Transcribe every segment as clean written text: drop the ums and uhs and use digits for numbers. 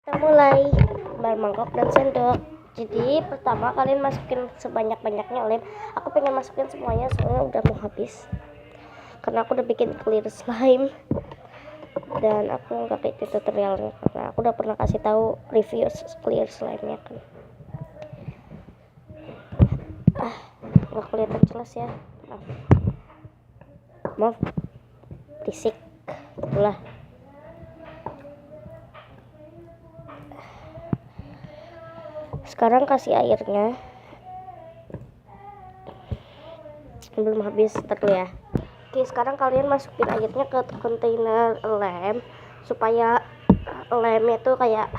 Kita mulai mangkok dan sendok. Jadi pertama kalian masukin sebanyak-banyaknya lem. Aku pengen masukin semuanya soalnya udah mau habis. Karena aku udah bikin clear slime. Dan aku nggak kayak tutorialnya karena aku udah pernah kasih tahu review clear slime-nya kan. Nggak kelihatan jelas ya. Maaf. Berisik. Itulah. Sekarang kasih airnya. Belum habis, ntar dulu ya. Oke, sekarang kalian masukin airnya ke kontainer lem supaya lemnya tuh kayak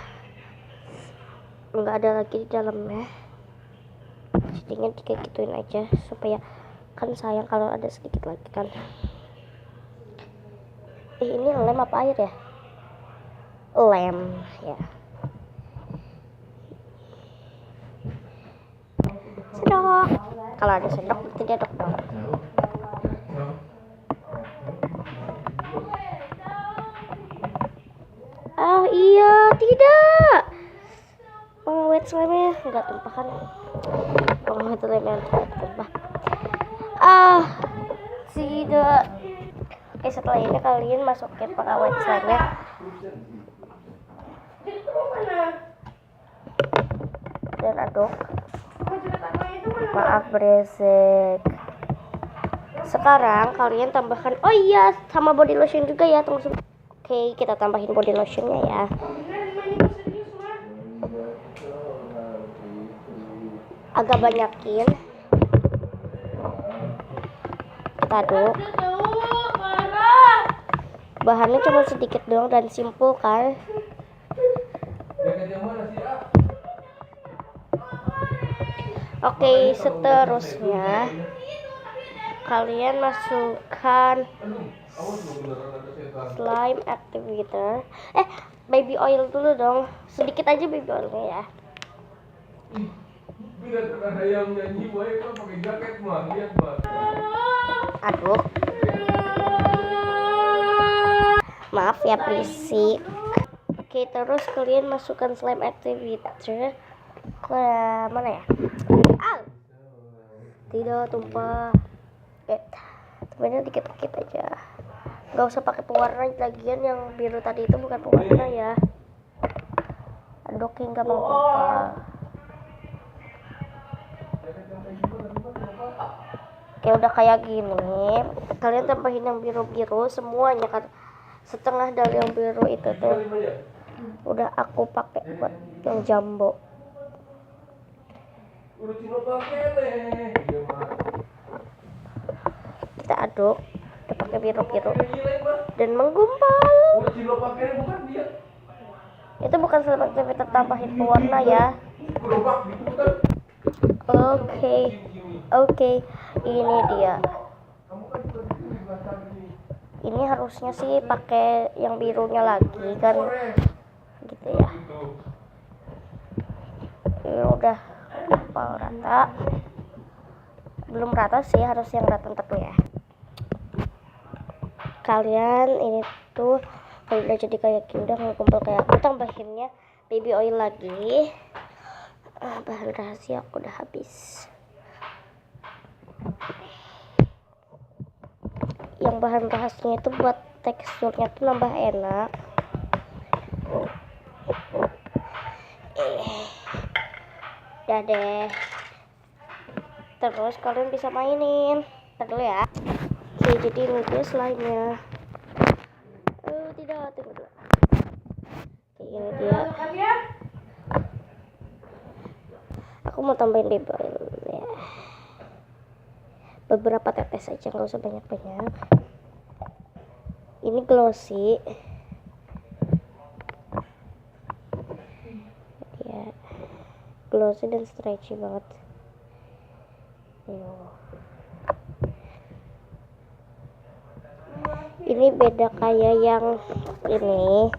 nggak ada lagi di dalamnya. Jadinya kayak gituin aja supaya kan sayang kalau ada sedikit lagi kan. Ini lem apa air ya? Lem ya. Sendok. Kalau ada sendok berarti dia dok dong. Oh iya, tidak. Wet slime-nya nggak tumpah kan? Wet slime-nya tumpah. Tidak. Oke, setelah ini kalian masukin pakai wet slime-nya. Dan aduk. Maaf beresek. Sekarang kalian tambahkan, oh iya, sama body lotion juga ya. Tunggu. Oke, kita tambahin body lotionnya ya. Agak banyakin. Kita aduk. Bahannya cuma sedikit doang dan simple kan. Oke, seterusnya kalian masukkan slime activator. Baby oil dulu dong. Sedikit aja baby oilnya ya. Aduk. Maaf ya berisik. Oke, terus kalian masukkan slime activator ke mana ya? Tidak tumpah. Tumpahnya dikit-dikit aja. Gak usah pakai pewarna, lagian yang biru tadi itu bukan pewarna ya. Aduk hingga menggumpal. Oke, udah kayak gini. Kalian tambahin yang biru-biru semuanya kan. Setengah dari yang biru itu tuh udah aku pakai buat yang jumbo. Kita aduk, kita pakai biru-biru dan menggumpal. Itu bukan selama kita tambahin pewarna ya. Oke, ini dia. Ini harusnya sih pakai yang birunya lagi kan, gitu ya. Ini udah rata. Belum rata sih, harus yang rata ntar dulu ya. Kalian ini tuh kalau udah jadi kayak gini, udah ngumpul kayak aku, tambahinnya baby oil lagi. Bahan rahasia aku udah habis. Yang bahan rahasianya itu buat teksturnya tuh nambah enak. Ya deh. Terus kalian bisa mainin. Ntar dulu ya. Oke, jadi ini dia slime-nya. Tidak, tunggu dulu. Oke, ini dia. Aku mau tambahin baby oil ya. Beberapa tetes aja, nggak usah banyak-banyak. Ini glossy ya, glossy dan stretchy banget. Ini beda kayak yang ini,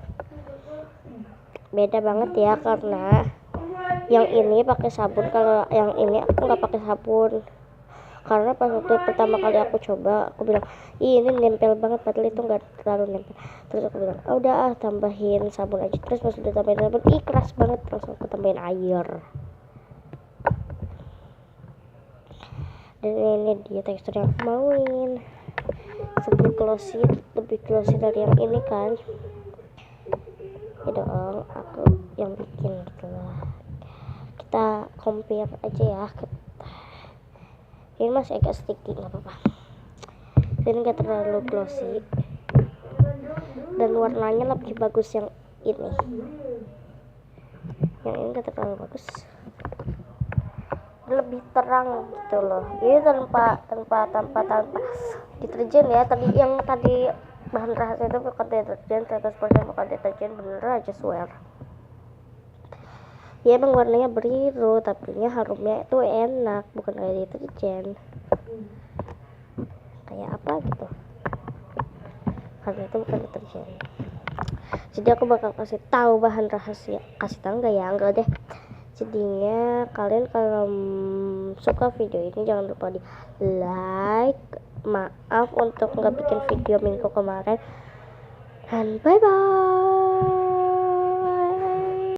beda banget ya karena yang ini pakai sabun, kalau yang ini aku nggak pakai sabun. karena pas waktu pertama kali aku coba aku bilang ih ini nempel banget, padahal itu nggak terlalu nempel. Terus aku bilang udah tambahin sabun aja. Terus pas udah tambahin sabun ih keras banget, langsung aku tambahin air. Dan ini dia tekstur yang aku mauin, lebih glossy dari yang ini kan. Ya dong, aku yang bikin gitu lah. Kita compare aja ya. Ini masih agak sticky, nggak apa-apa. Ini nggak terlalu glossy dan warnanya lebih bagus yang ini. Yang ini nggak terlalu bagus, lebih terang gitu loh. Ini tanpa deterjen ya. Tadi bahan rahasia itu bukan deterjen, 100% bukan deterjen, bener aja swear. Ya emang warnanya biru, tapi harumnya itu enak, bukan kayak deterjen. Kayak apa gitu, karena itu bukan deterjen. Jadi aku bakal kasih tahu bahan rahasia. Kasih tahu nggak ya? Enggak deh. Jadinya kalian kalau suka video ini jangan lupa di like. Maaf untuk nggak bikin video minggu kemarin. Dan bye bye.